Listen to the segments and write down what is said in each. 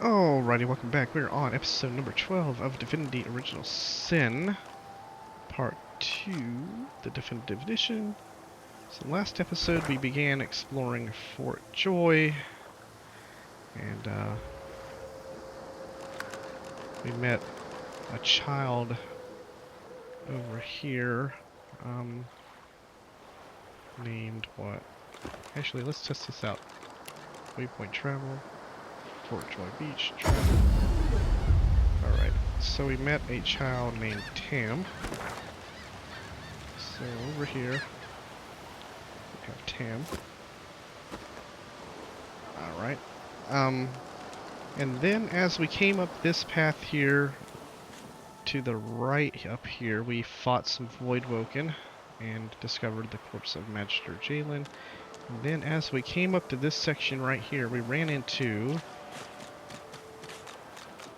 Alrighty, welcome back. We're on episode number 12 of Divinity Original Sin, part 2, the Definitive Edition. So last episode we began exploring Fort Joy, and we met a child over here, named what? Actually, let's test this out. Waypoint travel. Fort Joy Beach, travel. Alright, so we met a child named Tam. So over here, we have Tam. Alright. And then as we came up this path here, to the right up here, we fought some Voidwoken and discovered the corpse of Magister Jalen. And then as we came up to this section right here, we ran into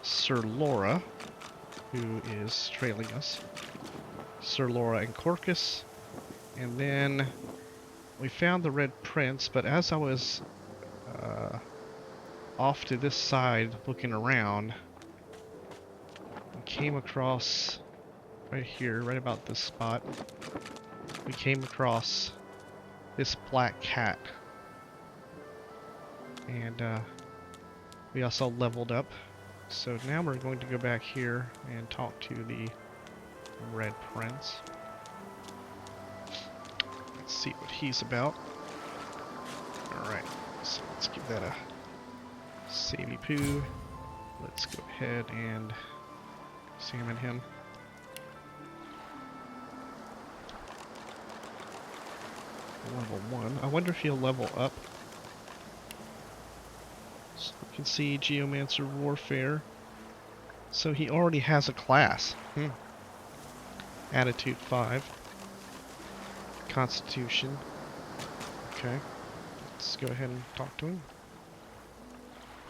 Sir Laura, who is trailing us. Sir Laura and Corcus. And then we found the Red Prince, but as I was off to this side looking around, we came across right here, right about this spot, we came across this black cat. And we also leveled up. So now we're going to go back here and talk to the Red Prince. Let's see what he's about. Alright, so let's give that a savey poo. Let's go ahead and examine him. Level 1. I wonder if he'll level up. So you can see Geomancer Warfare. So he already has a class. Attitude 5. Constitution. Okay. Let's go ahead and talk to him.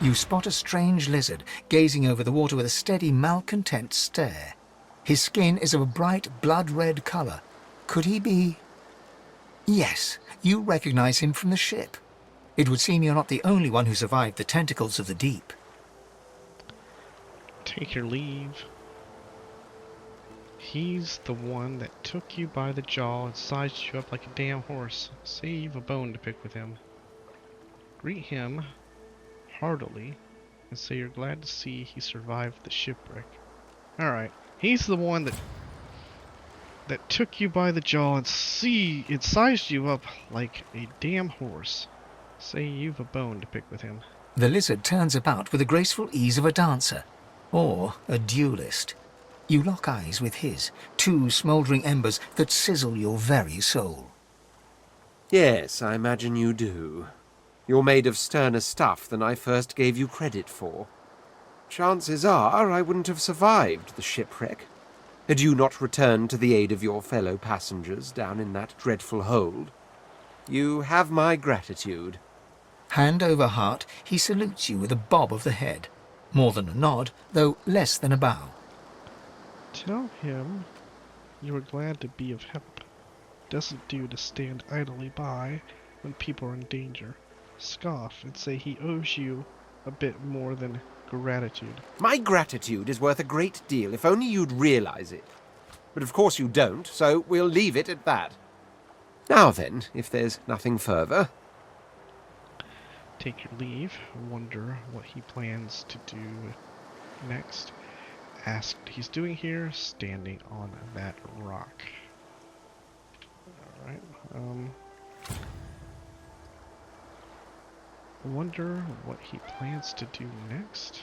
You spot a strange lizard gazing over the water with a steady, malcontent stare. His skin is of a bright, blood-red colour. Could he be... Yes, you recognize him from the ship. It would seem you're not the only one who survived the tentacles of the deep. Take your leave. He's the one that took you by the jaw and sized you up like a damn horse. Say you've a bone to pick with him. Greet him heartily and say you're glad to see he survived the shipwreck. Alright, he's the one that took you by the jaw and sized you up like a damn horse. Say you've a bone to pick with him. The lizard turns about with the graceful ease of a dancer, or a duelist. You lock eyes with his, two smouldering embers that sizzle your very soul. Yes, I imagine you do. You're made of sterner stuff than I first gave you credit for. Chances are I wouldn't have survived the shipwreck had you not returned to the aid of your fellow passengers down in that dreadful hold. You have my gratitude. Hand over heart, he salutes you with a bob of the head. More than a nod, though less than a bow. Tell him you are glad to be of help. Doesn't do to stand idly by when people are in danger. Scoff and say he owes you a bit more than gratitude. My gratitude is worth a great deal if only you'd realize it. But of course you don't, so we'll leave it at that. Now then, if there's nothing further... Take your leave. Wonder what he plans to do next. Ask what he's doing here, standing on that rock. Alright, wonder what he plans to do next.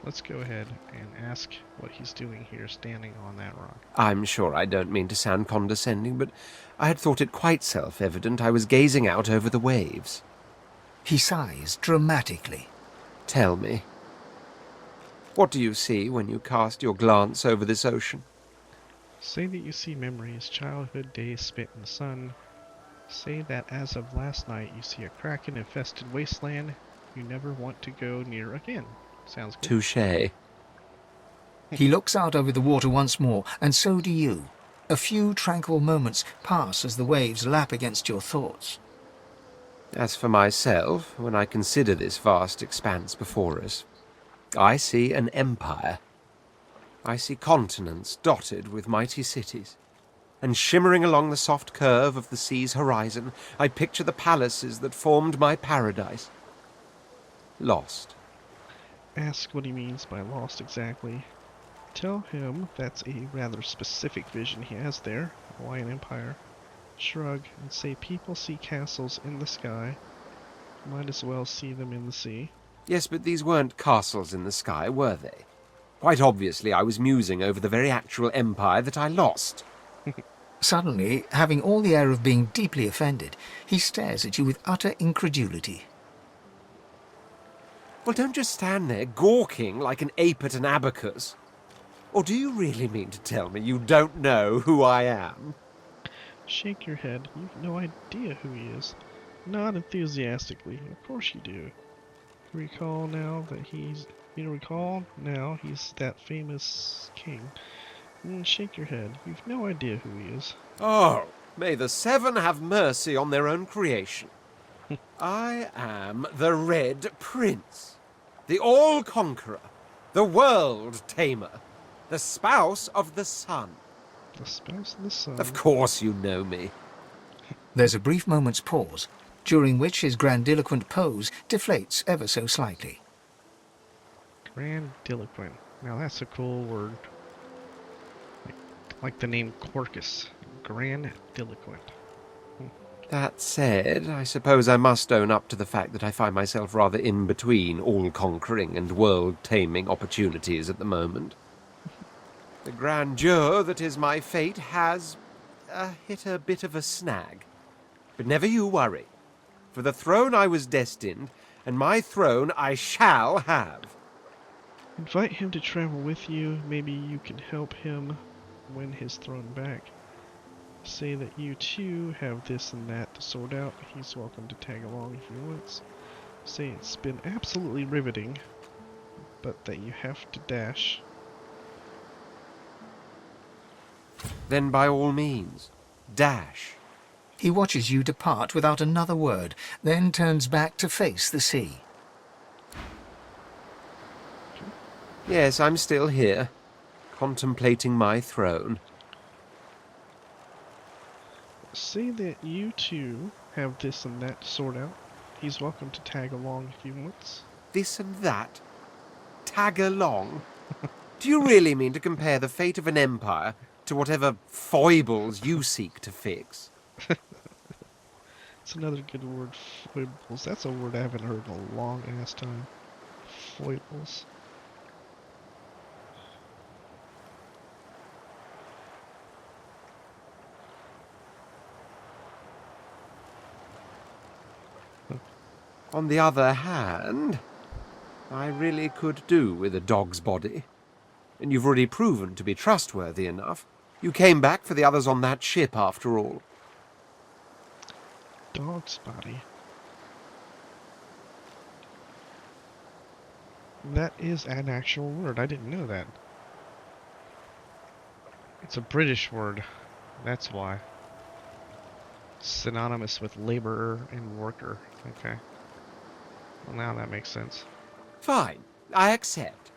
Let's go ahead and ask what he's doing here, standing on that rock. I'm sure I don't mean to sound condescending, but I had thought it quite self-evident I was gazing out over the waves. He sighs dramatically. Tell me, what do you see when you cast your glance over this ocean? Say that you see memories, childhood days spent in the sun. Say that as of last night you see a kraken-infested wasteland you never want to go near again. Sounds good. Touché. He looks out over the water once more, and so do you. A few tranquil moments pass as the waves lap against your thoughts. As for myself, when I consider this vast expanse before us, I see an empire. I see continents dotted with mighty cities. And shimmering along the soft curve of the sea's horizon, I picture the palaces that formed my paradise. Lost. Ask what he means by lost exactly. Tell him that's a rather specific vision he has there, Hawaiian Empire. Shrug and say people see castles in the sky. Might as well see them in the sea. Yes, but these weren't castles in the sky, were they? Quite obviously I was musing over the very actual empire that I lost. Suddenly, having all the air of being deeply offended, he stares at you with utter incredulity. Well, don't just stand there gawking like an ape at an abacus. Or do you really mean to tell me you don't know who I am? Shake your head. You've no idea who he is. Nod enthusiastically. Of course you do. You recall now he's that famous king. Shake your head. You've no idea who he is. Oh, may the seven have mercy on their own creation. I am the Red Prince, the All-Conqueror, the World-Tamer, the spouse of the sun. The spouse of the sun. Of course you know me. There's a brief moment's pause, during which his grandiloquent pose deflates ever so slightly. Grandiloquent. Now that's a cool word. Like the name Quarkus. Grandiloquent. That said, I suppose I must own up to the fact that I find myself rather in between all-conquering and world-taming opportunities at the moment. The grandeur that is my fate has hit a bit of a snag. But never you worry. For the throne I was destined, and my throne I shall have. Invite him to travel with you. Maybe you can help him win his throne back. Say that you too have this and that to sort out. He's welcome to tag along if he wants. Say it's been absolutely riveting, but that you have to dash. Then by all means, dash. He watches you depart without another word, then turns back to face the sea. Yes, I'm still here, contemplating my throne. Say that you too have this and that to sort out. He's welcome to tag along if he wants. This and that? Tag along? Do you really mean to compare the fate of an empire to whatever foibles you seek to fix? It's another good word, foibles. That's a word I haven't heard in a long ass time. Foibles. On the other hand, I really could do with a dog's body. And you've already proven to be trustworthy enough. You came back for the others on that ship, after all. Dog's body. That is an actual word. I didn't know that. It's a British word. That's why. Synonymous with laborer and worker. Okay. Well, now that makes sense. Fine, I accept.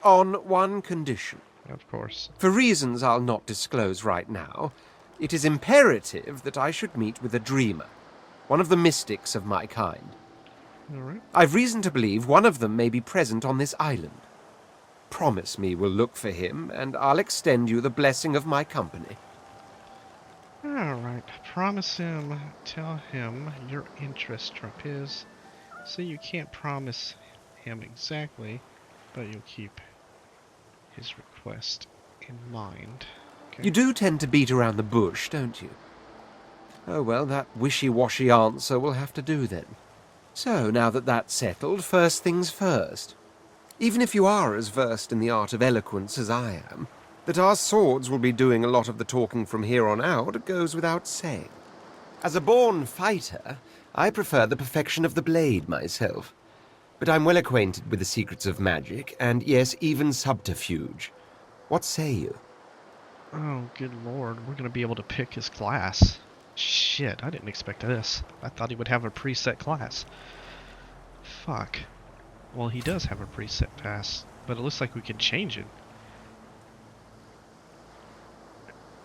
On one condition. Of course. For reasons I'll not disclose right now, it is imperative that I should meet with a dreamer. One of the mystics of my kind. Alright. I've reason to believe one of them may be present on this island. Promise me we'll look for him, and I'll extend you the blessing of my company. Alright. Promise him. Tell him your interest, Trump is. So you can't promise him exactly, but you'll keep his request in mind. Okay? You do tend to beat around the bush, don't you? Oh well, that wishy-washy answer will have to do then. So, now that that's settled, first things first. Even if you are as versed in the art of eloquence as I am, that our swords will be doing a lot of the talking from here on out goes without saying. As a born fighter, I prefer the perfection of the blade myself. But I'm well acquainted with the secrets of magic, and yes, even subterfuge. What say you? Oh, good lord. We're gonna be able to pick his class. Shit, I didn't expect this. I thought he would have a preset class. Fuck. Well, he does have a preset pass, but it looks like we can change it.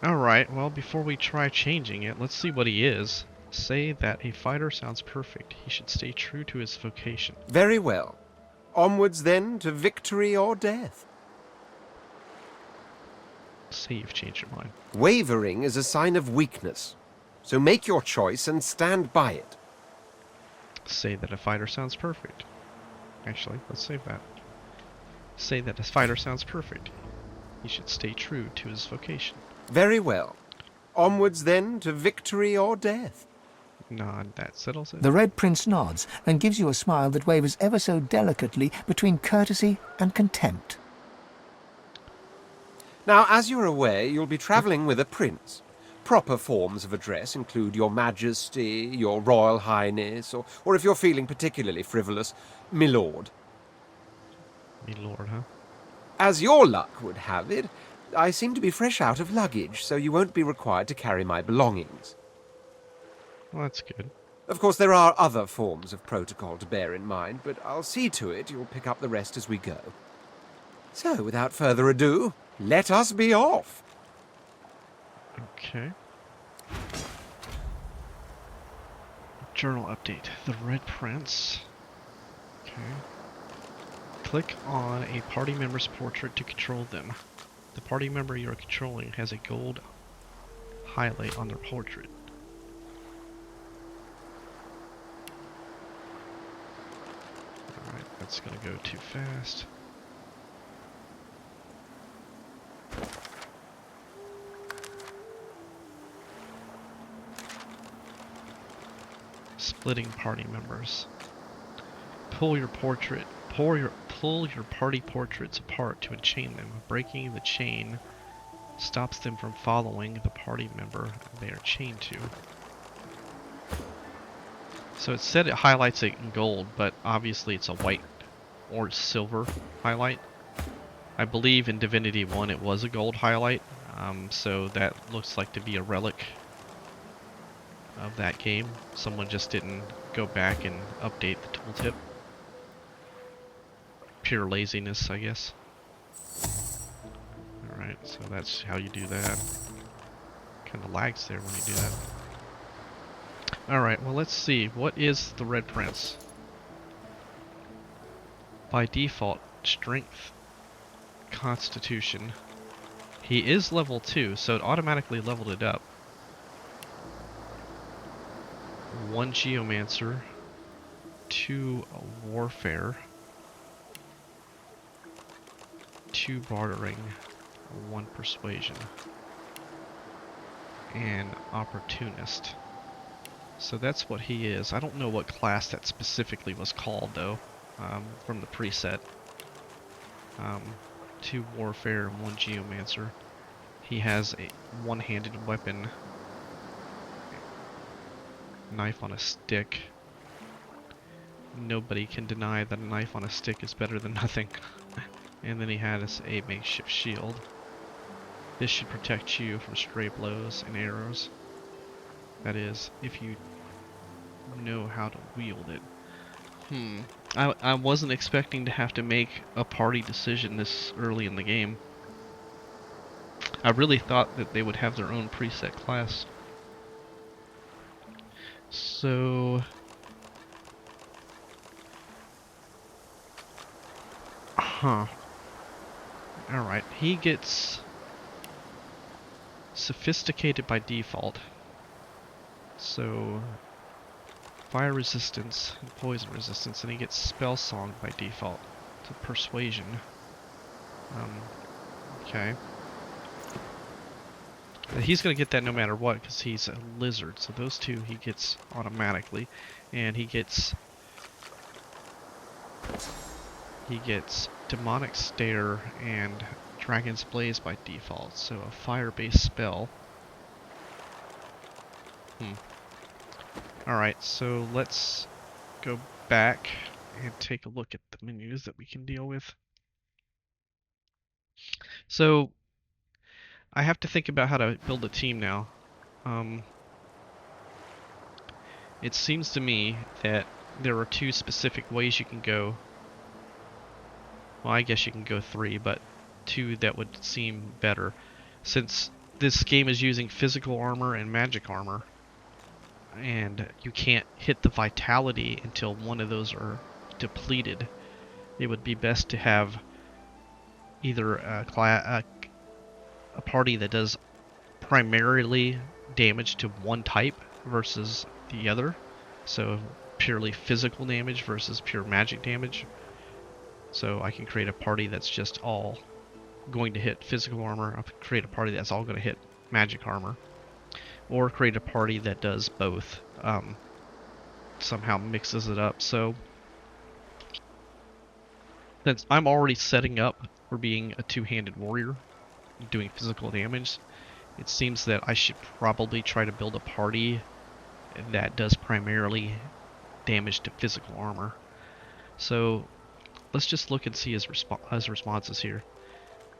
Alright, well, before we try changing it, let's see what he is. Say that a fighter sounds perfect. He should stay true to his vocation. Very well. Onwards then to victory or death. Say you've changed your mind. Wavering is a sign of weakness. So make your choice and stand by it. Say that a fighter sounds perfect. Actually, let's save that. Say that a fighter sounds perfect. He should stay true to his vocation. Very well. Onwards then to victory or death. Nod, that settles it. The Red Prince nods and gives you a smile that wavers ever so delicately between courtesy and contempt. Now, as you're aware, you'll be travelling with a prince. Proper forms of address include Your Majesty, Your Royal Highness, or if you're feeling particularly frivolous, My Lord. Me lord, huh? As your luck would have it, I seem to be fresh out of luggage, so you won't be required to carry my belongings. Well, that's good. Of course, there are other forms of protocol to bear in mind, but I'll see to it you'll pick up the rest as we go. So, without further ado, let us be off. Okay. Journal update. The Red Prince. Okay. Click on a party member's portrait to control them. The party member you are controlling has a gold highlight on their portrait. Alright, that's gonna go too fast. Splitting party members. Pull your party portraits apart to enchain them. Breaking the chain stops them from following the party member they are chained to. So it said it highlights it in gold, but obviously it's a white or silver highlight. I believe in Divinity 1 it was a gold highlight, so that looks like to be a relic of that game. Someone just didn't go back and update the tooltip. Pure laziness, I guess. Alright, so that's how you do that. Kinda lags there when you do that. Alright, well let's see. What is the Red Prince? By default, Strength, Constitution. He is level 2, so it automatically leveled it up. 1 Geomancer, 2 Warfare, 2 Bartering, 1 Persuasion, and Opportunist. So that's what he is. I don't know what class that specifically was called though, from the preset. 2 Warfare and 1 Geomancer. He has a one-handed weapon, knife on a stick. Nobody can deny that a knife on a stick is better than nothing. And then he has a makeshift shield. This should protect you from stray blows and arrows. That is, if you know how to wield it. I wasn't expecting to have to make a party decision this early in the game. I really thought that they would have their own preset class. So... Alright, he gets sophisticated by default. So fire resistance and poison resistance, and he gets spell song by default to persuasion. Okay. He's gonna get that no matter what because he's a lizard. So those two he gets automatically, and he gets demonic stare and dragon's blaze by default. So a fire-based spell. Alright, so let's go back and take a look at the menus that we can deal with. So I have to think about how to build a team now. It seems to me that there are 2 specific ways you can go Well, I guess you can go 3, but 2 that would seem better. Since this game is using physical armor and magic armor, and you can't hit the vitality until one of those are depleted, it would be best to have either a party that does primarily damage to one type versus the other. So purely physical damage versus pure magic damage. So I can create a party that's just all going to hit physical armor. I can create a party that's all going to hit magic armor. Or create a party that does both. Somehow mixes it up. So since I'm already setting up for being a two-handed warrior, doing physical damage, it seems that I should probably try to build a party that does primarily damage to physical armor. So let's just look and see his responses here.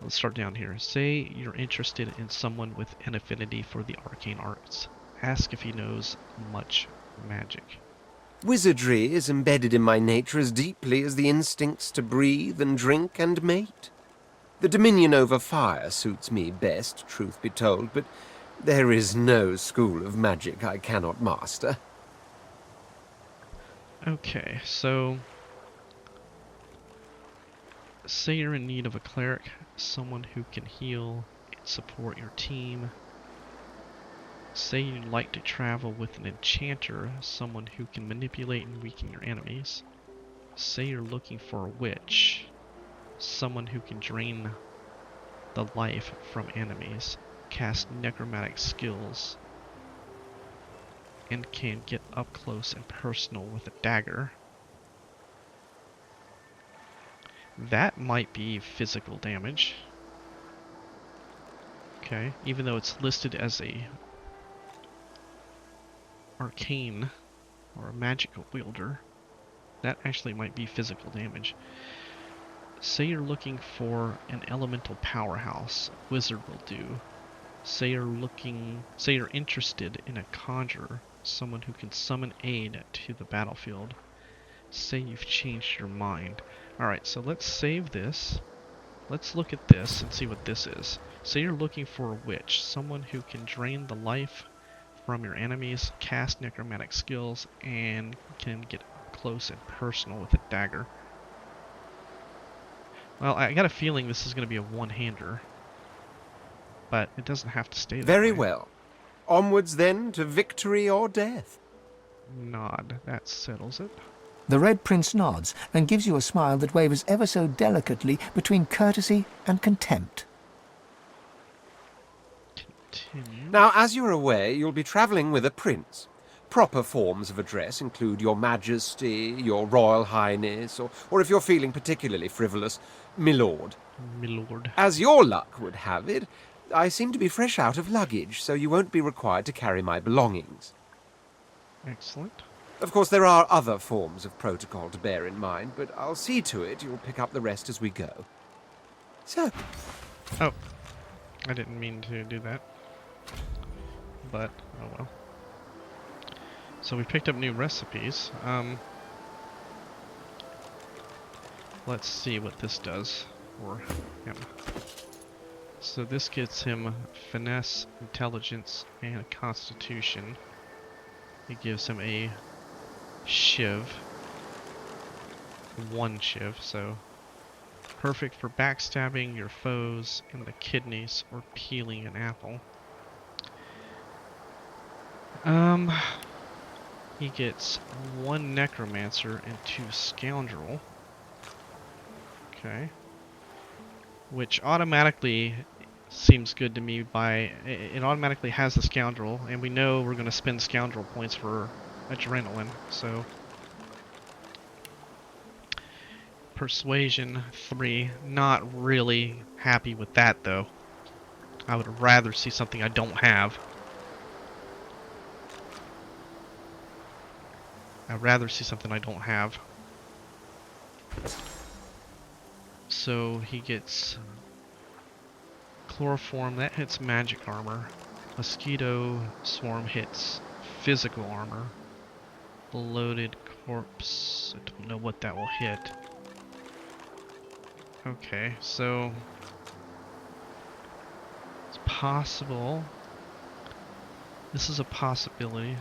Let's start down here. Say you're interested in someone with an affinity for the arcane arts. Ask if he knows much magic. Wizardry is embedded in my nature as deeply as the instincts to breathe and drink and mate. The dominion over fire suits me best, truth be told, but there is no school of magic I cannot master. Okay, so say you're in need of a cleric, someone who can heal and support your team. Say you'd like to travel with an enchanter, someone who can manipulate and weaken your enemies. Say you're looking for a witch, someone who can drain the life from enemies, cast necromantic skills, and can get up close and personal with a dagger. That might be physical damage. Okay, even though it's listed as a arcane or a magical wielder, that actually might be physical damage. Say you're looking for an elemental powerhouse, wizard will do. Say you're interested in a conjurer, someone who can summon aid to the battlefield. Say you've changed your mind. Alright, so let's save this. Let's look at this and see what this is. Say you're looking for a witch, someone who can drain the life from your enemies, cast necromantic skills, and can get up close and personal with a dagger. Well, I got a feeling this is going to be a one-hander, but it doesn't have to stay that way. Very well. Onwards then to victory or death. Nod. That settles it. The Red Prince nods and gives you a smile that wavers ever so delicately between courtesy and contempt. Continue. Now, as you're aware, you'll be travelling with a prince. Proper forms of address include Your Majesty, Your Royal Highness, or if you're feeling particularly frivolous, Milord. Milord. As your luck would have it, I seem to be fresh out of luggage, so you won't be required to carry my belongings. Excellent. Of course, there are other forms of protocol to bear in mind, but I'll see to it you'll pick up the rest as we go. So, Oh, I didn't mean to do that, but oh well. So we picked up new recipes. Let's see what this does for him. So this gets him finesse, intelligence, and constitution. It gives him a shiv. One shiv, so perfect for backstabbing your foes in the kidneys or peeling an apple. He gets 1 necromancer and 2 scoundrel. Okay. Which automatically seems good to me by it automatically has the scoundrel, and we know we're gonna spend scoundrel points for adrenaline, so persuasion 3, not really happy with that though. I would rather see something I don't have. I'd rather see something I don't have. So he gets chloroform, that hits magic armor. Mosquito swarm hits physical armor. Bloated corpse, I don't know what that will hit. Okay, so it's possible. This is a possibility.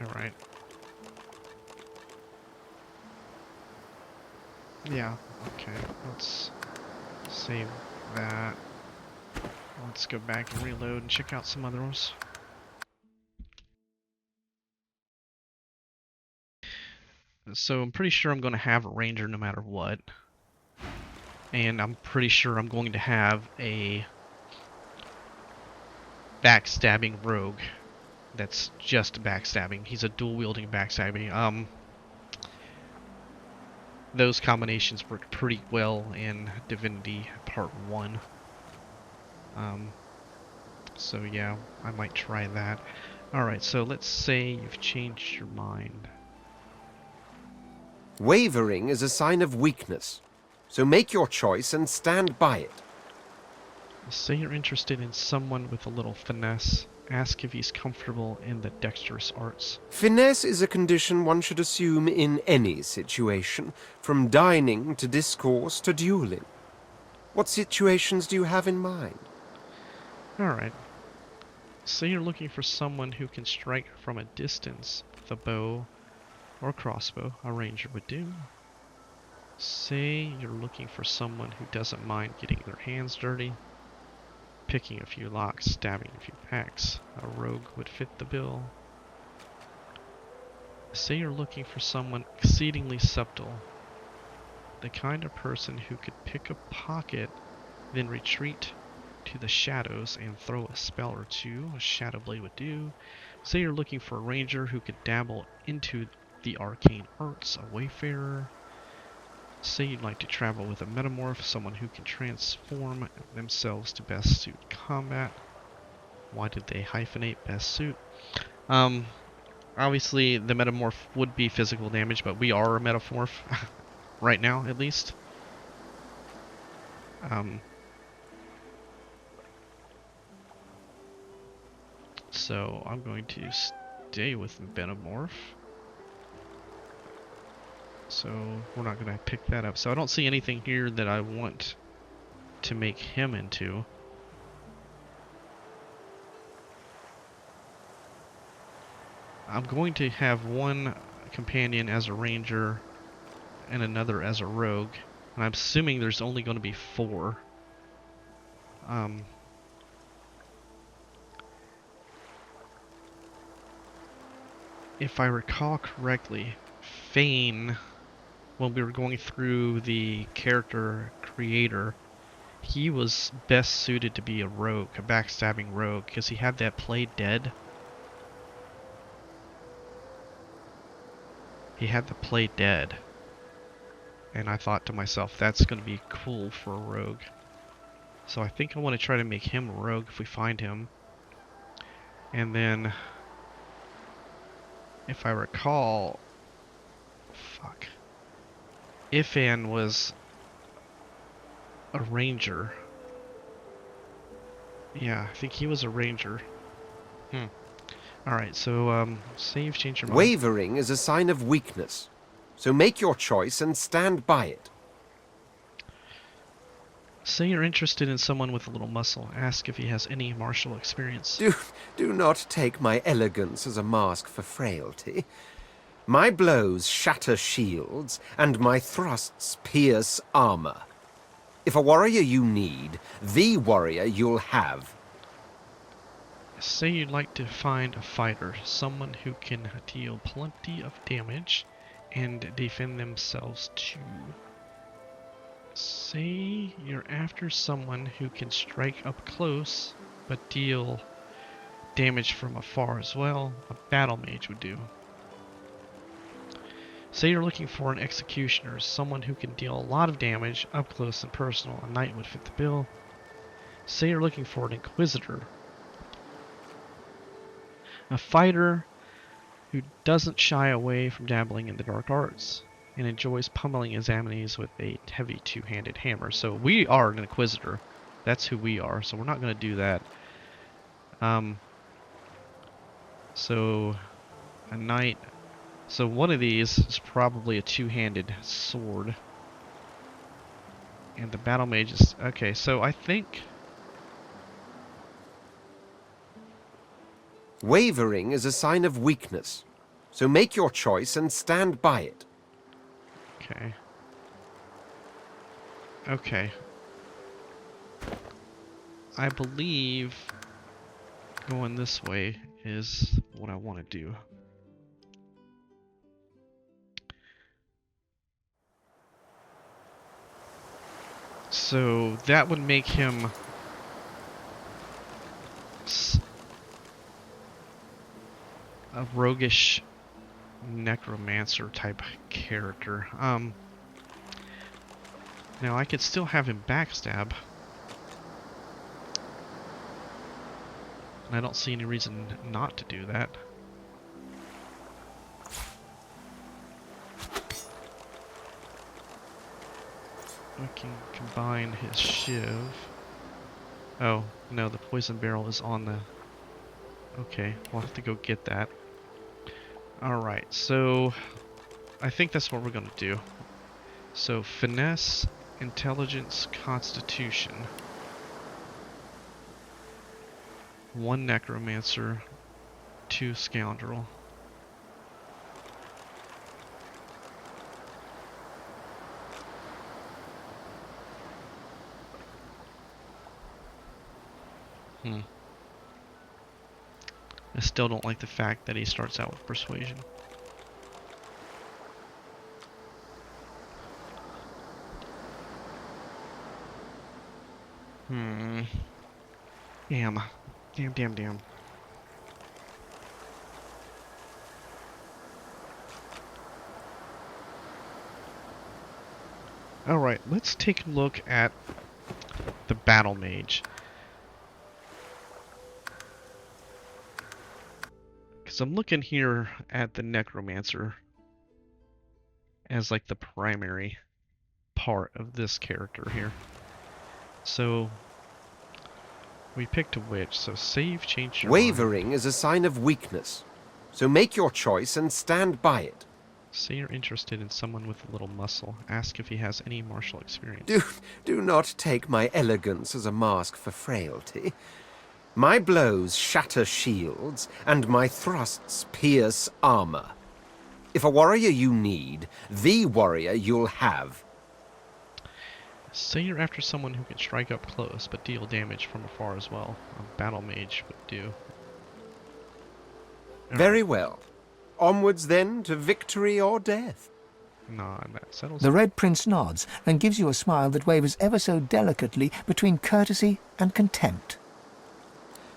Alright. Yeah, okay. Let's save that. Let's go back and reload and check out some others. So I'm pretty sure I'm going to have a ranger no matter what. And I'm pretty sure I'm going to have a backstabbing rogue that's just backstabbing. He's a dual-wielding backstabbing. Those combinations worked pretty well in Divinity Part 1. So yeah, I might try that. Alright, so let's say you've changed your mind. Wavering is a sign of weakness, so make your choice and stand by it. Say you're interested in someone with a little finesse. Ask if he's comfortable in the dexterous arts. Finesse is a condition one should assume in any situation, from dining to discourse to dueling. What situations do you have in mind? Alright. Say you're looking for someone who can strike from a distance with a bow or crossbow. A ranger would do. Say you're looking for someone who doesn't mind getting their hands dirty, picking a few locks, stabbing a few packs. A rogue would fit the bill. Say you're looking for someone exceedingly subtle, the kind of person who could pick a pocket, then retreat to the shadows and throw a spell or two. A shadow blade would do. Say you're looking for a ranger who could dabble into the arcane arts. A wayfarer. Say you'd like to travel with a metamorph, someone who can transform themselves to best suit combat. Why did they hyphenate best suit? Obviously the metamorph would be physical damage, but we are a metamorph right now, at least. So I'm going to stay with metamorph. So we're not going to pick that up. So I don't see anything here that I want to make him into. I'm going to have one companion as a ranger and another as a rogue. And I'm assuming there's only going to be 4. If I recall correctly, Fane, when we were going through the character creator, he was best suited to be a rogue, a backstabbing rogue, because he had that play dead. He had the play dead. And I thought to myself, that's going to be cool for a rogue. So I think I want to try to make him a rogue if we find him. And then, if I recall, Ifan was a ranger. Yeah, I think he was a ranger. Alright, so, say you've changed your mind. Wavering is a sign of weakness, so make your choice and stand by it. Say you're interested in someone with a little muscle. Ask if he has any martial experience. Do not take my elegance as a mask for frailty. My blows shatter shields, and my thrusts pierce armor. If a warrior you need, the warrior you'll have. Say you'd like to find a fighter, someone who can deal plenty of damage and defend themselves too. Say you're after someone who can strike up close, but deal damage from afar as well. A battle mage would do. Say you're looking for an executioner, someone who can deal a lot of damage up close and personal. A knight would fit the bill. Say you're looking for an inquisitor, a fighter who doesn't shy away from dabbling in the dark arts and enjoys pummeling his enemies with a heavy two-handed hammer. So we are an inquisitor. That's who we are. So we're not going to do that. So a knight So one of these is probably a two-handed sword. And the battle mage is... Okay, so I think... Wavering is a sign of weakness. So make your choice and stand by it. Okay. Okay. I believe going this way is what I want to do. So that would make him a roguish necromancer type character. Now I could still have him backstab. And I don't see any reason not to do that. We can combine his shiv. Oh, no, the poison barrel is on the... Okay, we'll have to go get that. Alright, so... I think that's what we're gonna do. So, finesse, intelligence, constitution. 1 necromancer, 2 scoundrel. I still don't like the fact that he starts out with persuasion. Damn. Damn. Alright, let's take a look at the battle mage. Because I'm looking here at the necromancer as like the primary part of this character here. So we picked a witch, so save, change your Wavering mind. is a sign of weakness. So make your choice and stand by it. Say you're interested in someone with a little muscle. Ask if he has any martial experience. Do not take my elegance as a mask for frailty. My blows shatter shields, and my thrusts pierce armor. If a warrior you need, the warrior you'll have. Say you're after someone who can strike up close, but deal damage from afar as well. A battle mage would do. Very well. Onwards then to victory or death. Nah, that settles The it. Red Prince nods and gives you a smile that wavers ever so delicately between courtesy and contempt.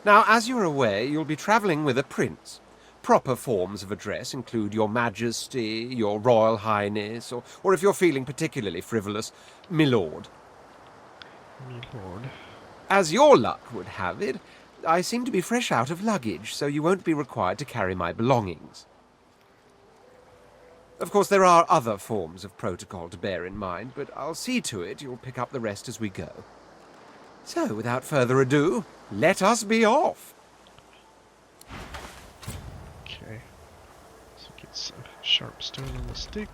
Now, as you're aware, you'll be travelling with a prince. Proper forms of address include Your Majesty, Your Royal Highness, or if you're feeling particularly frivolous, My Lord. Me lord. As your luck would have it, I seem to be fresh out of luggage, so you won't be required to carry my belongings. Of course, there are other forms of protocol to bear in mind, but I'll see to it you'll pick up the rest as we go. So, without further ado, let us be off. Okay. So get some sharp stone on the stick.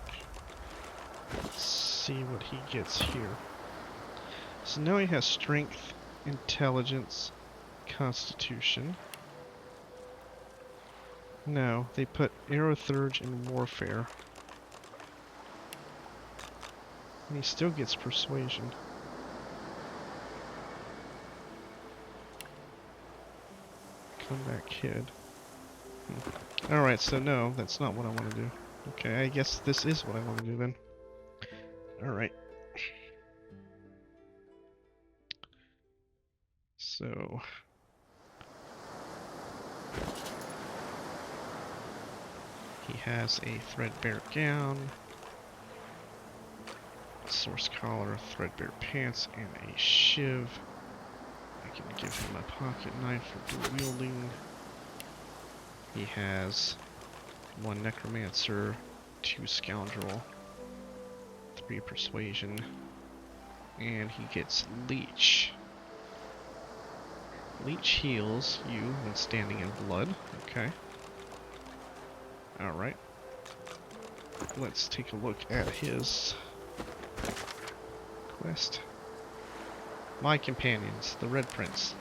Let's see what he gets here. So now he has strength, intelligence, constitution. No, they put Aerothurge in warfare. And he still gets persuasion. Comeback kid. Alright, so no, that's not what I want to do. Okay, I guess this is what I want to do then. Alright. So... he has a threadbare gown, source collar, threadbare pants, and a shiv. I can give him a pocket knife for dual wielding. He has 1 necromancer, 2 scoundrel, 3 persuasion, and he gets leech. Leech heals you when standing in blood. Okay. Alright. let's take a look at his quest. My companions, the Red Prince.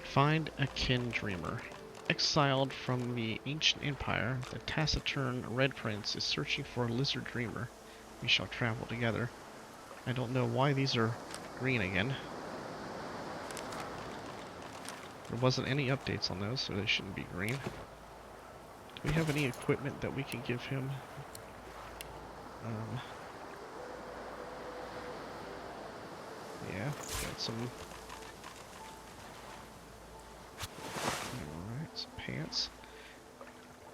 Find a kin dreamer. Exiled from the ancient empire, the taciturn Red Prince is searching for a lizard dreamer. We shall travel together. I don't know why these are green again. There wasn't any updates on those, so they shouldn't be green. Do we have any equipment that we can give him? Yeah, got some. Alright, some pants.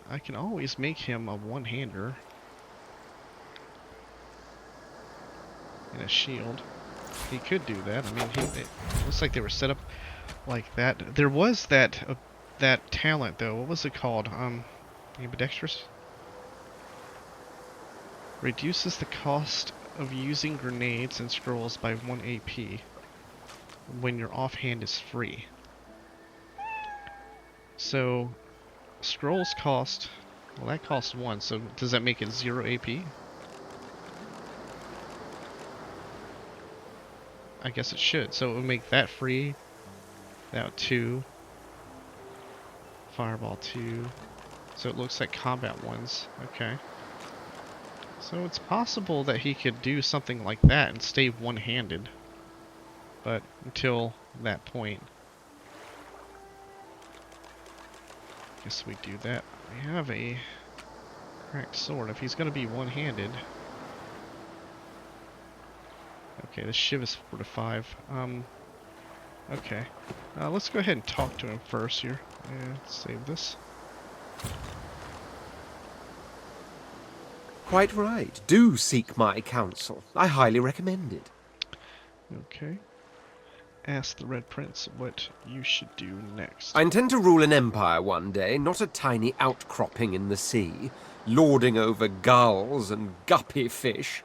I can always make him a one-hander. And a shield. He could do that. I mean, it looks like they were set up like that. There was that that talent though. What was it called? Ambidextrous? Reduces the cost of using grenades and scrolls by 1 AP when your offhand is free. So scrolls cost, well, that costs 1, so does that make it 0 AP? I guess it should. So it would make that free. That 2. Fireball 2. So it looks like combat ones. Okay. So it's possible that he could do something like that and stay one-handed. But until that point, I guess we do that. We have a cracked sword. If he's going to be one-handed. Okay, the shiv is 4 to 5. Okay. Let's go ahead and talk to him first here. Yeah, save this. Quite right. Do seek my counsel. I highly recommend it. Okay. Ask the Red Prince what you should do next. I intend to rule an empire one day, not a tiny outcropping in the sea, lording over gulls and guppy fish.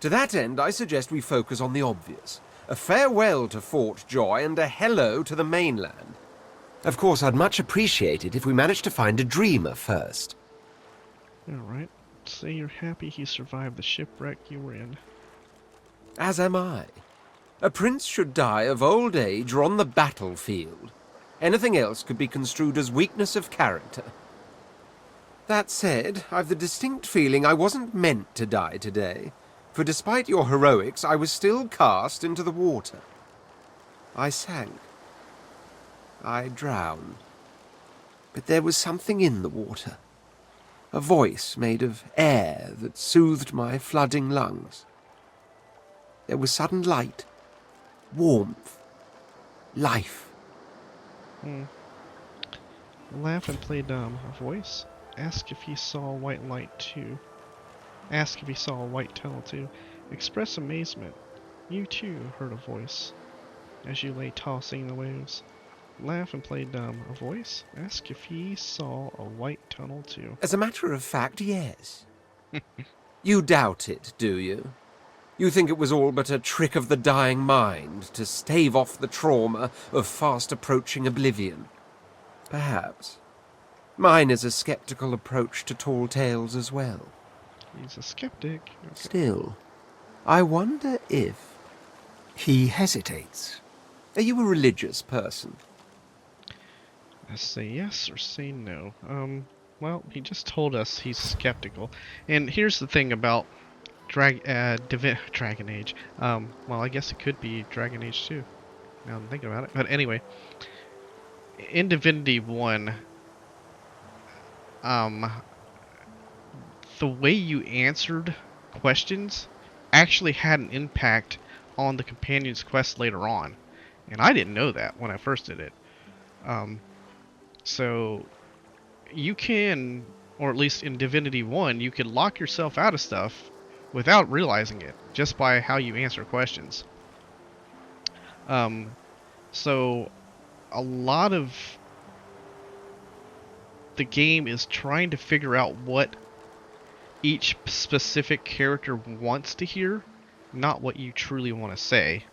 To that end, I suggest we focus on the obvious. A farewell to Fort Joy and a hello to the mainland. Of course, I'd much appreciate it if we managed to find a dreamer first. Alright. Say you're happy he survived the shipwreck you were in. As am I. A prince should die of old age or on the battlefield. Anything else could be construed as weakness of character. That said, I've the distinct feeling I wasn't meant to die today, for despite your heroics, I was still cast into the water. I sank. I drowned. But there was something in the water. A voice made of air that soothed my flooding lungs. There was sudden light, warmth, life. Laugh and play dumb. A voice? Ask if he saw a white light too. Ask if he saw a white tunnel too. Express amazement. You too heard a voice as you lay tossing in the waves. Laugh and play dumb. A voice? Ask if he saw a white tunnel too. As a matter of fact, yes. You doubt it, do you? You think it was all but a trick of the dying mind to stave off the trauma of fast-approaching oblivion? Perhaps. Mine is a skeptical approach to tall tales as well. He's a skeptic. Okay. Still, I wonder if... He hesitates. Are you a religious person? I say yes or say no. Well, he just told us he's skeptical. And here's the thing about Dragon Age. Well, I guess it could be Dragon Age 2. Now I'm thinking about it. But anyway, in Divinity 1, the way you answered questions actually had an impact on the companion's quest later on. And I didn't know that when I first did it. So you can, or at least in Divinity 1, you can lock yourself out of stuff without realizing it, just by how you answer questions. So a lot of the game is trying to figure out what each specific character wants to hear, not what you truly want to say.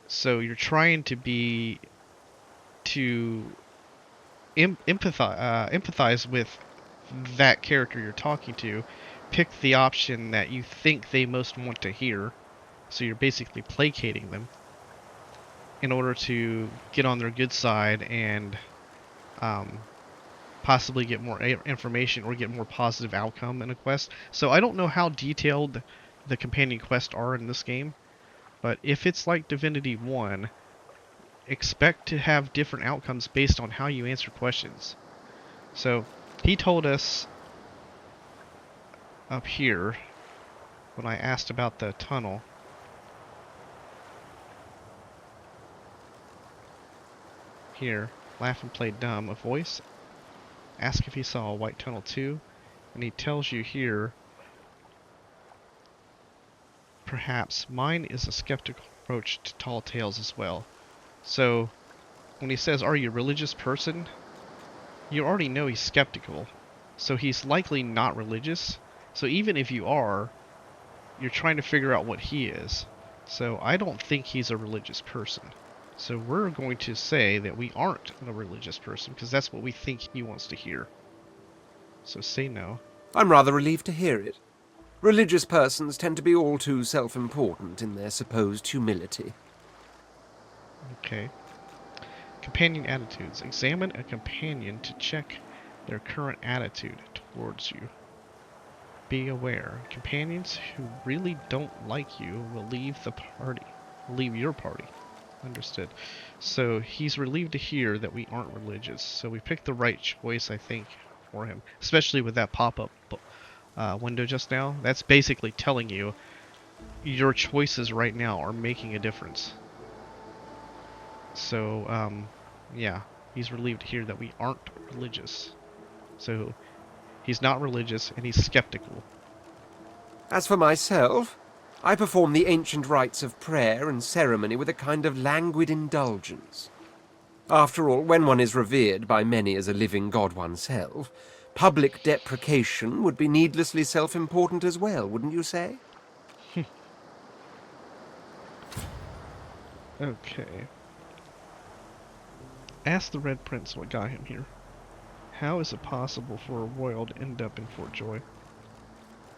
So you're trying to empathize with that character you're talking to. Pick the option that you think they most want to hear. So you're basically placating them in order to get on their good side and um, possibly get more information or get more positive outcome in a quest. So I don't know how detailed the companion quests are in this game, but if it's like Divinity 1, expect to have different outcomes based on how you answer questions. So he told us up here when I asked about the tunnel. Here, laugh and play dumb. A voice. Ask if he saw a white tunnel too. And he tells you here, perhaps mine is a skeptical approach to tall tales as well. So, when he says, are you a religious person? You already know he's skeptical. So he's likely not religious. So even if you are, you're trying to figure out what he is. So I don't think he's a religious person. So we're going to say that we aren't a religious person because that's what we think he wants to hear. So say no. I'm rather relieved to hear it. Religious persons tend to be all too self-important in their supposed humility. Okay. Companion attitudes. Examine a companion to check their current attitude towards you. Be aware, companions who really don't like you will leave the party. Leave your party. Understood. So he's relieved to hear that we aren't religious. So we picked the right choice, I think, for him. Especially with that pop-up window just now. That's basically telling you your choices right now are making a difference. So, yeah, he's relieved to hear that we aren't religious. So he's not religious and he's skeptical. As for myself, I perform the ancient rites of prayer and ceremony with a kind of languid indulgence. After all, when one is revered by many as a living god oneself, public deprecation would be needlessly self-important as well, wouldn't you say? Okay. Ask the Red Prince what got him here. How is it possible for a royal to end up in Fort Joy?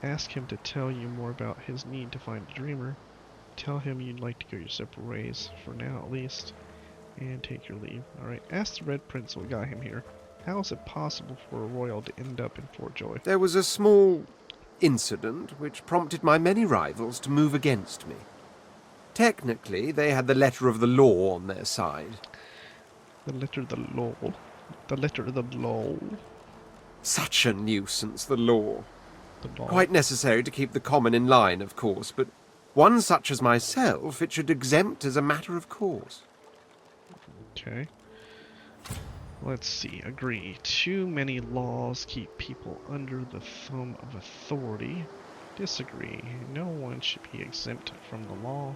Ask him to tell you more about his need to find a dreamer. Tell him you'd like to go your separate ways, for now at least, and take your leave. Alright, ask the Red Prince what got him here. How is it possible for a royal to end up in Fort Joy? There was a small incident which prompted my many rivals to move against me. Technically, they had the letter of the law on their side. The letter of the law. The letter of the law. Such a nuisance, the law. The law. Quite necessary to keep the common in line, of course, but one such as myself it should exempt as a matter of course. Okay. Let's see. Agree. Too many laws keep people under the thumb of authority. Disagree. No one should be exempt from the law.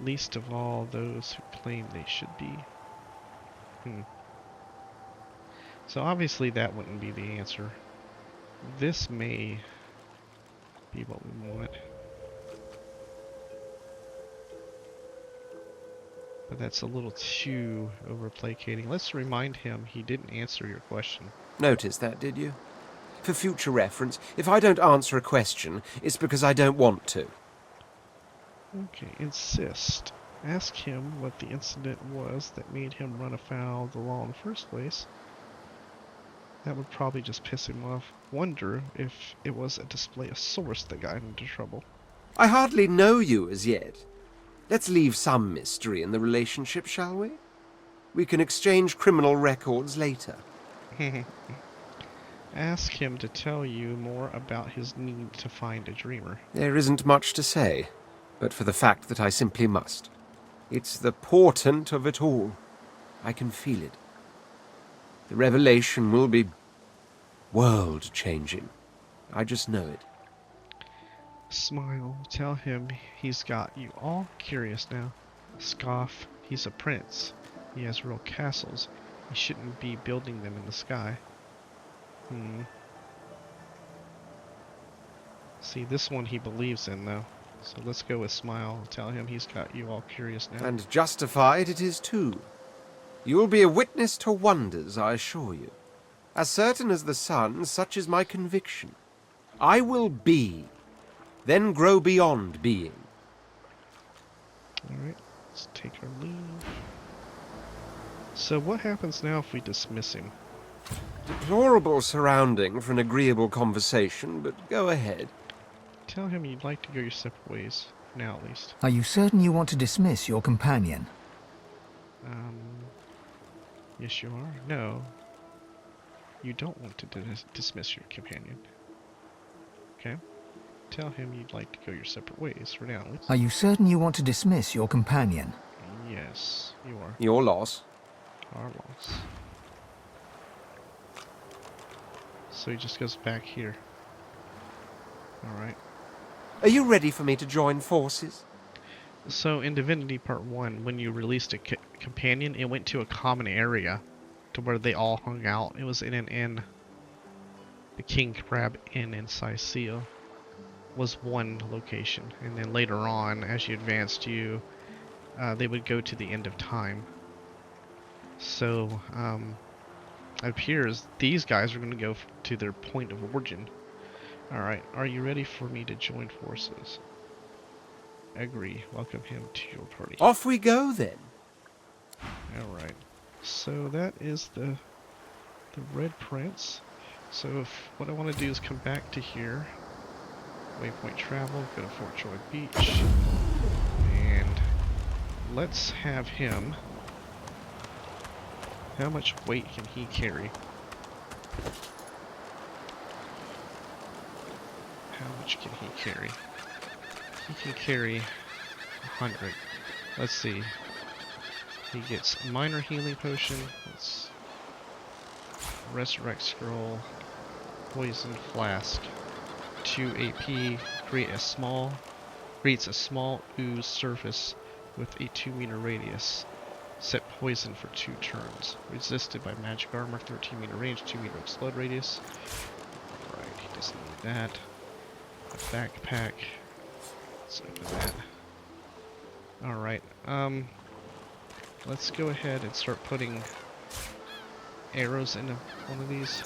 Least of all those who claim they should be. So obviously that wouldn't be the answer. This may be what we want. But that's a little too over-placating. Let's remind him he didn't answer your question. Notice that, did you? For future reference, if I don't answer a question, it's because I don't want to. Okay, insist. Ask him what the incident was that made him run afoul of the law in the first place. That would probably just piss him off. Wonder if it was a display of source that got him into trouble. I hardly know you as yet. Let's leave some mystery in the relationship, shall we? We can exchange criminal records later. Ask him to tell you more about his need to find a dreamer. There isn't much to say, but for the fact that I simply must. It's the portent of it all. I can feel it. The revelation will be world-changing. I just know it. Smile. Tell him he's got you all curious now. Scoff. He's a prince. He has real castles. He shouldn't be building them in the sky. See, this one he believes in, though. So let's go with Smile. Tell him he's got you all curious now. And justified it is too. You'll be a witness to wonders, I assure you. As certain as the sun, such is my conviction. I will be, then grow beyond being. Alright, let's take our leave. So what happens now if we dismiss him? Deplorable surrounding for an agreeable conversation, but go ahead. Tell him you'd like to go your separate ways, for now at least. Are you certain you want to dismiss your companion? Yes you are. No. You don't want to dismiss your companion. Okay? Tell him you'd like to go your separate ways, for now at least. Are you certain you want to dismiss your companion? Yes, you are. Your loss. Our loss. So he just goes back here. Alright. Are you ready for me to join forces? So in Divinity Part 1, when you released a companion, it went to a common area to where they all hung out. It was in an inn. The King Crab Inn in Sicil was one location. And then later on, as you advanced, they would go to the end of time. So, it appears these guys are going to go to their point of origin. Alright, are you ready for me to join forces? Agree. Welcome him to your party. Off we go, then. Alright. So that is the Red Prince. So what I want to do is come back to here. Waypoint travel, go to Fort Joy Beach. And let's have him. How much weight can he carry? How much can he carry? He can carry 100. Let's see. He gets a minor healing potion. Let's resurrect scroll. Poison flask. 2 AP. Creates a small ooze surface with a 2-meter radius. Set poison for 2 turns. Resisted by magic armor. 13-meter range. 2-meter explode radius. Alright, he doesn't need that. A backpack. Let's open that. Alright, let's go ahead and start putting arrows into one of these.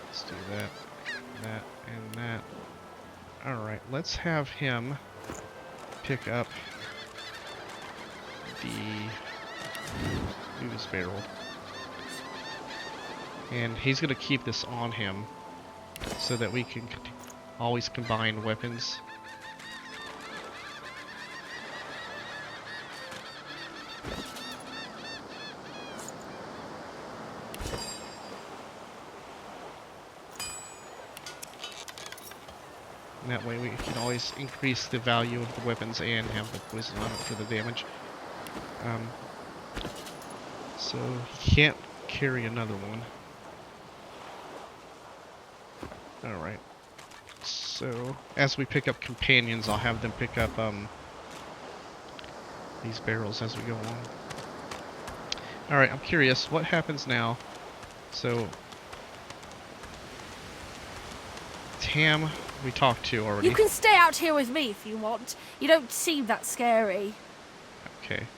Let's do that, and that. Alright, let's have him pick up the ooze barrel. And he's going to keep this on him so that we can always combine weapons. And that way we can always increase the value of the weapons and have the poison on it for the damage. So he can't carry another one. Alright. So, as we pick up companions, I'll have them pick up, these barrels as we go along. Alright, I'm curious, what happens now? So, Tam, we talked to already. You can stay out here with me if you want. You don't seem that scary. Okay.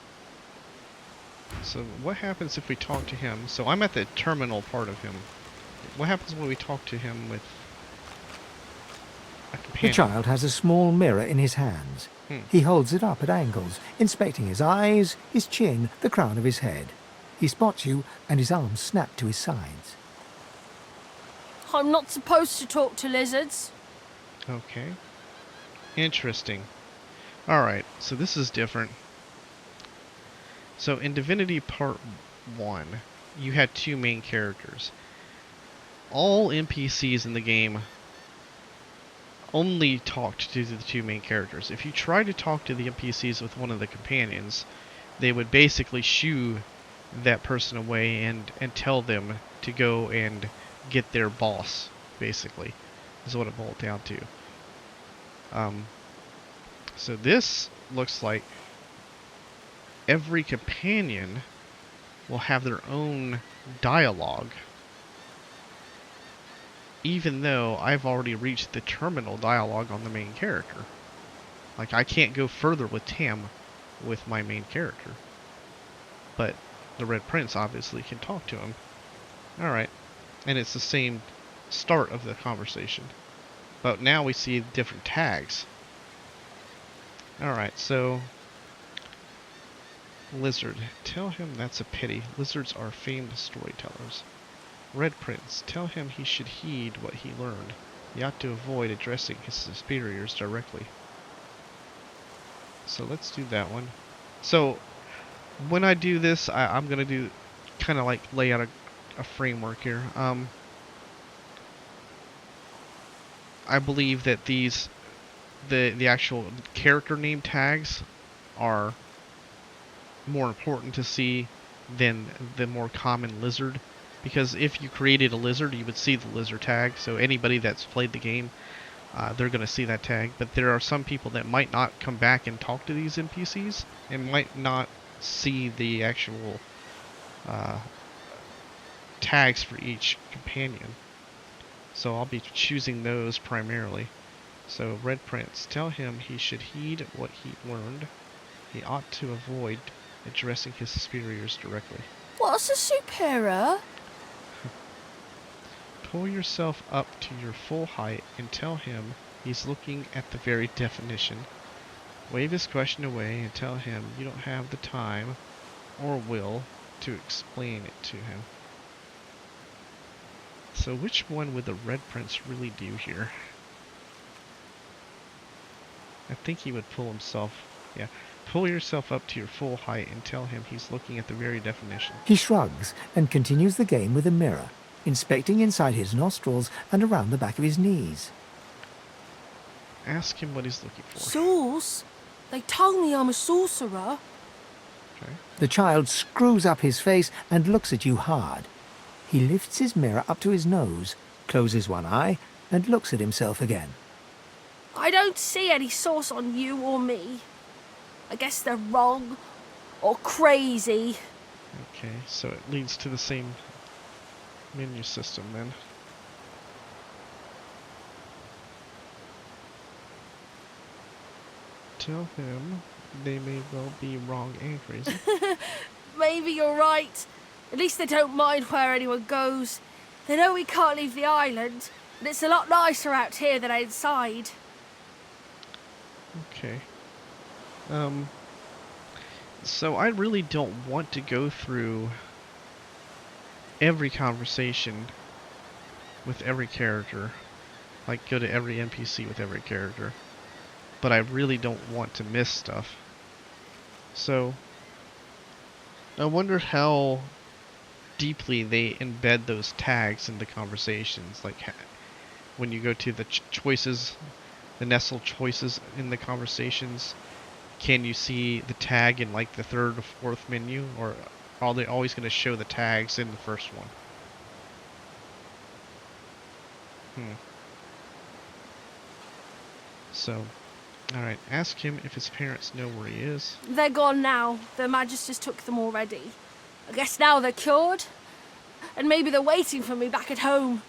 So, what happens if we talk to him? So, I'm at the terminal part of him. What happens when we talk to him with a The companion? child has a small mirror in his hands. He holds it up at angles, inspecting his eyes, his chin, the crown of his head. He spots you, and his arms snap to his sides. I'm not supposed to talk to lizards. Okay. Interesting. Alright, so this is different. So in Divinity Part 1, you had 2 main characters. All NPCs in the game only talked to the 2 main characters. If you try to talk to the NPCs with one of the companions, they would basically shoo that person away and tell them to go and get their boss, basically, is what it boiled down to. So this looks like every companion will have their own dialogue, even though I've already reached the terminal dialogue on the main character. Like, I can't go further with Tam with my main character. but the Red Prince obviously can talk to him. Alright, and it's the same start of the conversation. But now we see different tags. Alright, so... Lizard, tell him that's a pity. Lizards are famed storytellers. Red Prince, tell him he should heed what he learned. He ought to avoid addressing his superiors directly. So let's do that one. So, when I do this, I'm going to do kind of like lay out a framework here. I believe that these, the actual character name tags are more important to see than the more common lizard. Because if you created a lizard, you would see the lizard tag. So anybody that's played the game, they're going to see that tag. But there are some people that might not come back and talk to these NPCs and might not see the actual tags for each companion. So I'll be choosing those primarily. So Red Prince, tell him he should heed what he learned. He ought to avoid addressing his superiors directly. What's a superior? Pull yourself up to your full height and tell him he's looking at the very definition. Wave his question away and tell him you don't have the time or will to explain it to him. So which one would the Red Prince really do here? I think he would pull himself, yeah. Pull yourself up to your full height and tell him he's looking at the very definition. He shrugs and continues the game with a mirror, inspecting inside his nostrils and around the back of his knees. Ask him what he's looking for. Sauce? They told me I'm a sorcerer. Okay. The child screws up his face and looks at you hard. He lifts his mirror up to his nose, closes one eye, and looks at himself again. I don't see any sauce on you or me. I guess they're wrong or crazy. Okay, so it leads to the same menu system then. Tell him they may well be wrong and crazy. Maybe you're right. At least they don't mind where anyone goes. They know we can't leave the island, and it's a lot nicer out here than outside. Okay. So I really don't want to go through every conversation with every character. Like, go to every NPC with every character. But I really don't want to miss stuff. So, I wonder how deeply they embed those tags into conversations. Like, when you go to the choices, the nestle choices in the conversations, can you see the tag in like the third or fourth menu, or are they always going to show the tags in the first one? So, alright, ask him if his parents know where he is. They're gone now. The Magisters took them already. I guess now they're cured. And maybe they're waiting for me back at home.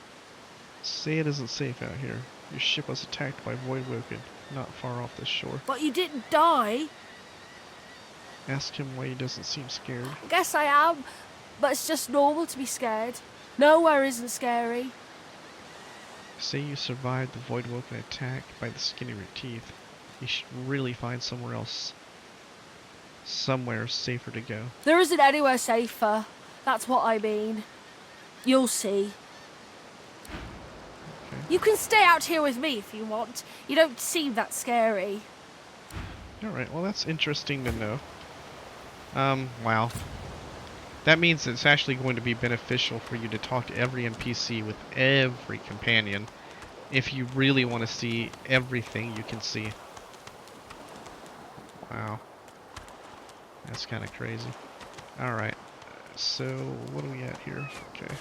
Say it isn't safe out here. Your ship was attacked by Voidwoken, not far off this shore. But you didn't die. Ask him why he doesn't seem scared. I guess I am, but it's just normal to be scared. Nowhere isn't scary. Say you survived the Voidwoken attack by the skin of your teeth. You should really find somewhere else. Somewhere safer to go. There isn't anywhere safer. That's what I mean. You'll see. Okay. You can stay out here with me if you want. You don't seem that scary. Alright, well that's interesting to know. Wow. That means it's actually going to be beneficial for you to talk to every NPC with every companion if you really want to see everything you can see. Wow. That's kind of crazy. Alright. So, what do we at here? Okay.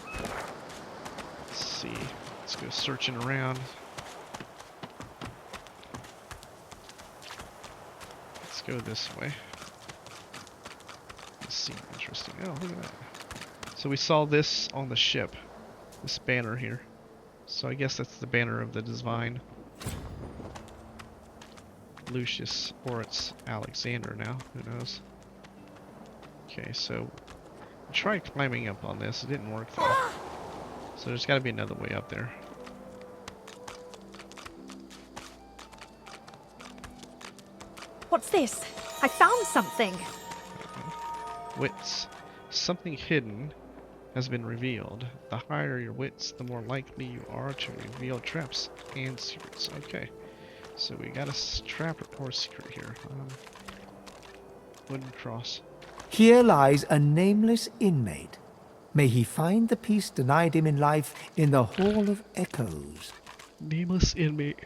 Let's see. Let's go searching around. Let's go this way. This seems interesting. Oh, look at that. So we saw this on the ship. This banner here. So I guess that's the banner of the Divine. Lucius, or it's Alexander now. Who knows? Okay, so I tried climbing up on this. It didn't work though. So there's got to be another way up there. What's this? I found something. Wits. Something hidden has been revealed. The higher your wits, the more likely you are to reveal traps and secrets. Okay, so we got a trap or secret here. Wooden cross. Here lies a nameless inmate. May he find the peace denied him in life in the Hall of Echoes. Nameless inmate.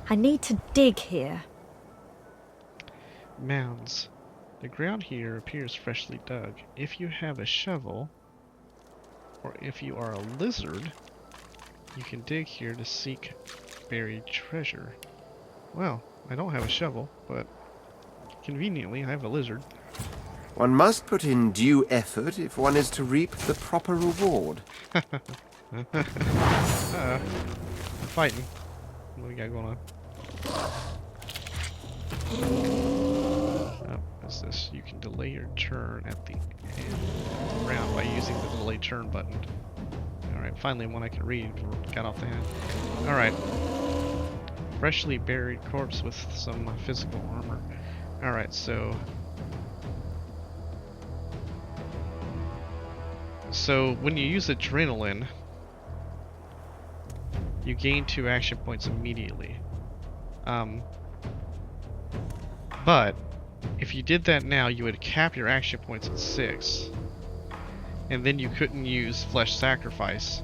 I need to dig here. Mounds. The ground here appears freshly dug. If you have a shovel, or if you are a lizard, you can dig here to seek buried treasure. Well, I don't have a shovel, but conveniently I have a lizard. One must put in due effort if one is to reap the proper reward. I'm fighting. What do we got going on? Oh, what's this? You can delay your turn at the end of the round by using the delay turn button. Alright, finally one I can read. Got off the hand. Alright. Freshly buried corpse with some physical armor. Alright, so when you use adrenaline, you gain 2 action points immediately. But if you did that now, you would cap your action points at 6. And then you couldn't use Flesh Sacrifice.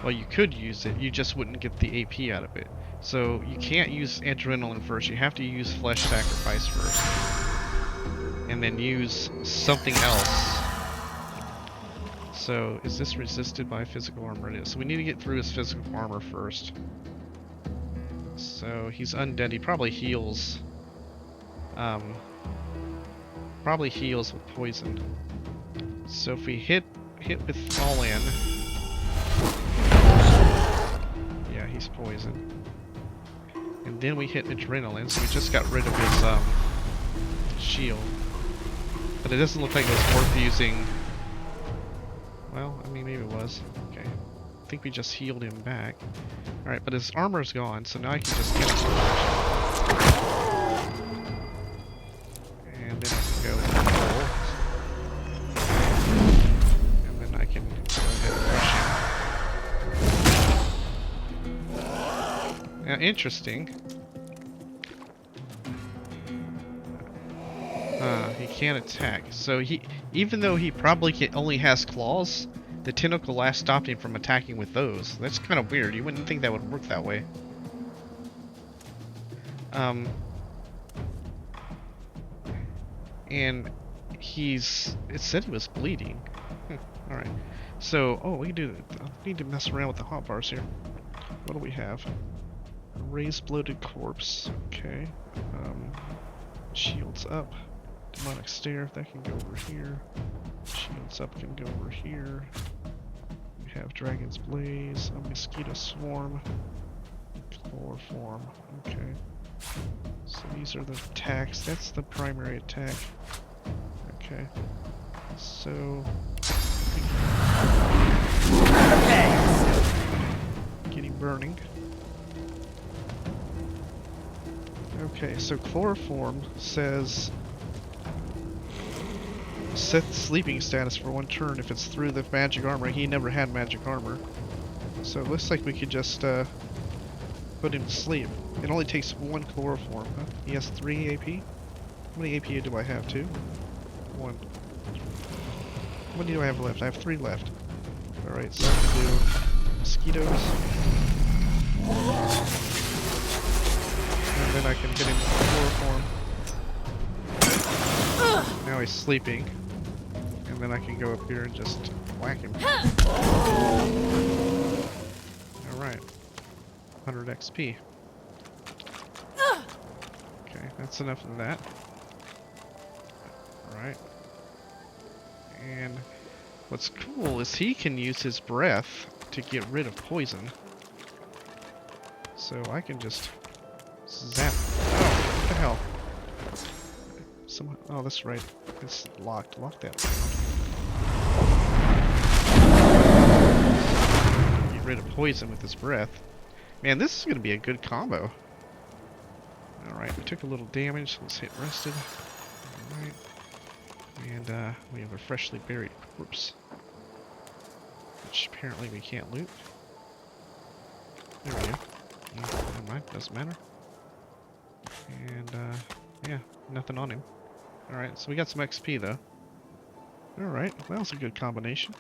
Well, you could use it, you just wouldn't get the AP out of it. So you can't use Adrenaline first, you have to use Flesh Sacrifice first. And then use something else. So, is this resisted by physical armor? It is. So we need to get through his physical armor first. So, he's undead, he probably heals. Probably heals with poison. So if we hit with all in, yeah, he's poisoned. And then we hit adrenaline, so we just got rid of his shield. But it doesn't look like it was worth using. Well, I mean, maybe it was. Okay. I think we just healed him back. Alright, but his armor's gone, so now I can just get him. And then I can go with the hole. And then I can go ahead and crush him. Now, interesting. He can't attack. So even though he probably only has claws, the tentacle last stopped him from attacking with those. That's kind of weird. You wouldn't think that would work that way. And it said he was bleeding. Alright. So, we need to mess around with the hotbars here. What do we have? A raised bloated corpse. Okay. Shields up. Demonic stare, that can go over here. Shields up can go over here. We have Dragon's Blaze, a Mosquito Swarm, Chloroform. Okay. So these are the attacks. That's the primary attack. Okay. So getting burning. Okay, so Chloroform says set sleeping status for 1 turn if it's through the magic armor. He never had magic armor. So it looks like we could just put him to sleep. It only takes 1 chloroform. Huh? He has 3 AP? How many AP do I have? 2? 1. How many do I have left? I have 3 left. Alright, so I can do mosquitoes. And then I can get him with chloroform. Now he's sleeping. And then I can go up here and just whack him. Alright. 100 XP. Okay, that's enough of that. Alright. And what's cool is he can use his breath to get rid of poison. So I can just zap. Oh, what the hell? Somehow, oh, that's right. It's locked. Lock that. Get rid of poison with his breath. Man, this is going to be a good combo. Alright, we took a little damage, so let's hit rested. Alright. And we have a freshly buried corpse. Which apparently we can't loot. There we go. Never mind, doesn't matter. And yeah, nothing on him. Alright, so we got some XP though. Alright, well, that was a good combination.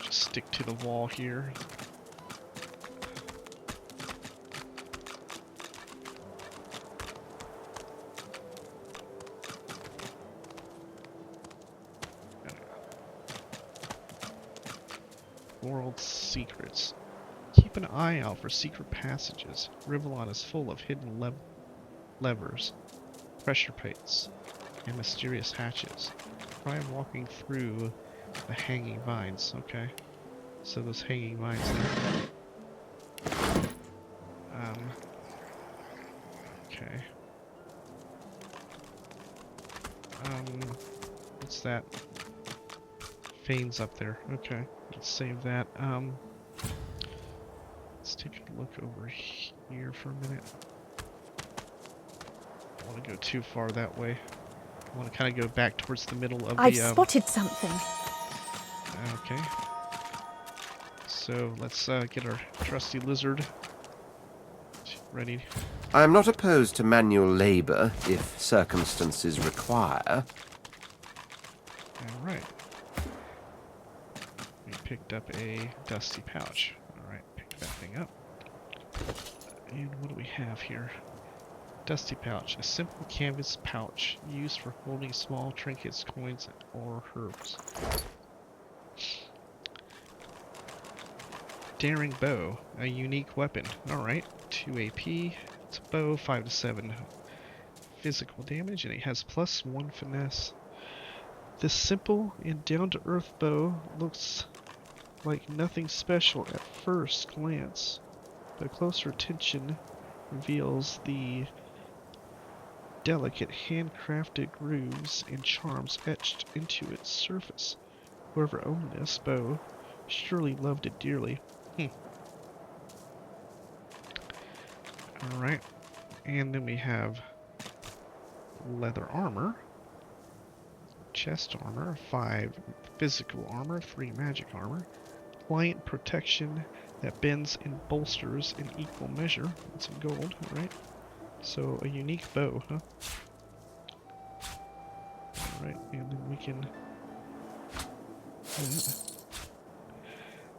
Just stick to the wall here. World secrets. Keep an eye out for secret passages. Rivellon is full of hidden levers, pressure plates, and mysterious hatches. Try walking through the hanging vines. Okay. So those hanging vines there. Okay. What's that? Fane's up there. Okay. Let's save that. Let's take a look over here for a minute. I don't want to go too far that way. I want to kind of go back towards the middle of I've the... spotted something. Okay. So let's get our trusty lizard ready. I am not opposed to manual labor if circumstances require. Alright. We picked up a dusty pouch. Alright, pick that thing up. And what do we have here? Dusty pouch. A simple canvas pouch used for holding small trinkets, coins, or herbs. Daring bow. A unique weapon. Alright. 2 AP. It's a bow. 5 to 7 physical damage. And it has +1 finesse. This simple and down-to-earth bow looks like nothing special at first glance, but closer attention reveals the delicate handcrafted grooves and charms etched into its surface. Whoever owned this bow surely loved it dearly. Alright, and then we have leather armor. Chest armor, 5 physical armor, 3 magic armor, pliant protection that bends and bolsters in equal measure, and some gold, right? So a unique bow, huh? Alright, and then we can...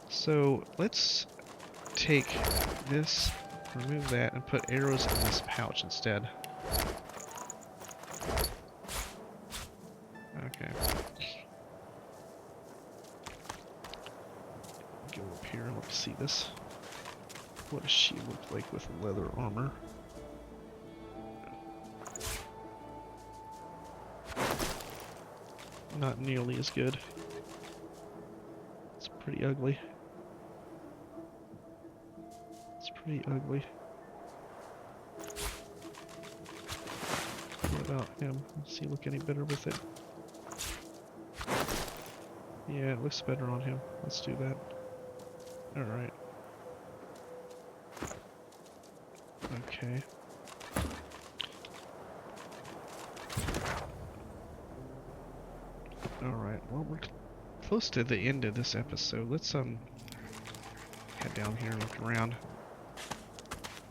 So let's take this, remove that, and put arrows in this pouch instead. Okay. Go up here, let's see this. What does she look like with leather armor? Not nearly as good. It's pretty ugly. It's pretty ugly. What about him? Does he look any better with it? Yeah, it looks better on him. Let's do that. Alright. Okay. Alright, well, we're close to the end of this episode. Let's head down here and look around.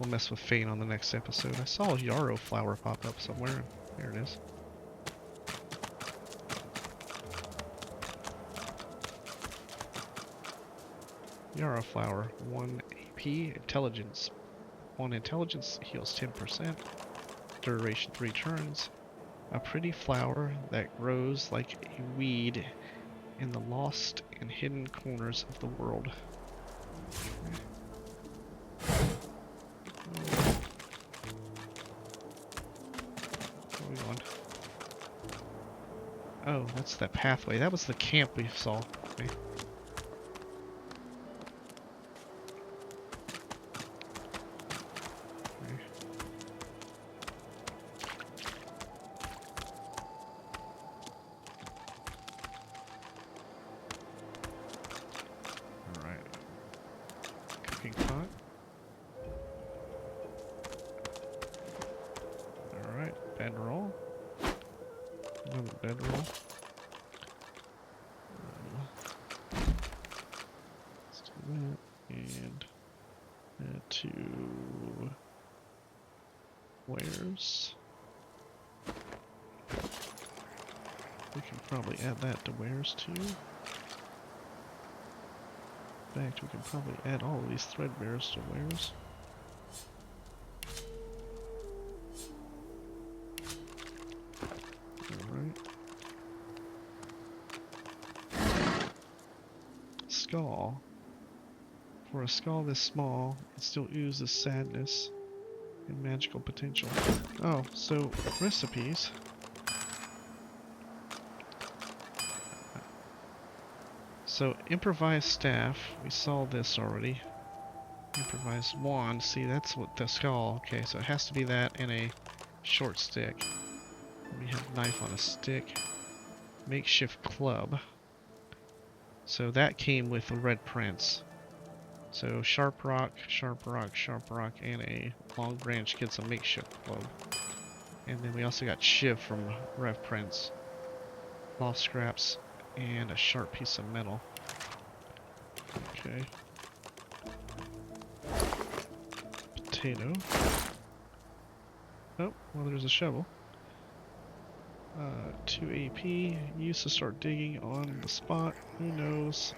We'll mess with Fane on the next episode. I saw a yarrow flower pop up somewhere. There it is. Yarrow flower, 1 AP, intelligence. 1 intelligence heals 10%. Duration 3 turns. A pretty flower that grows like a weed in the lost and hidden corners of the world. Where are we going? Oh, that's that pathway. That was the camp we saw. Okay. bedroll. Another bedroll. Let's do that. And add to wares. We can probably add that to wares too. In fact, we can probably add all of these threadbares to wares. Alright. Skull. For a skull this small, it still oozes sadness and magical potential. Oh, so recipes. So improvised staff, we saw this already. Improvised wand, see that's what the skull, okay, so it has to be that and a short stick. We have knife on a stick. Makeshift club. So that came with the red prince. So sharp rock, sharp rock, sharp rock, and a long branch gets a makeshift club. And then we also got shiv from Rev Prince. Lost scraps and a sharp piece of metal. Okay. Potato. Oh, well there's a shovel. 2 AP, used to start digging on the spot. Who knows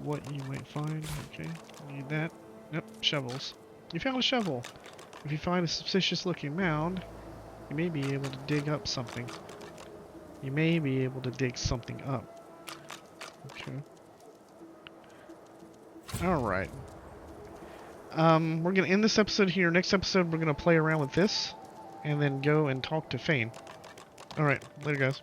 what you might find. Okay, need that. Yep, shovels. You found a shovel. If you find a suspicious looking mound, you may be able to dig up something. You may be able to dig something up. Okay. Alright. We're gonna end this episode here. Next episode, we're gonna play around with this, and then go and talk to Fane. Alright, later guys.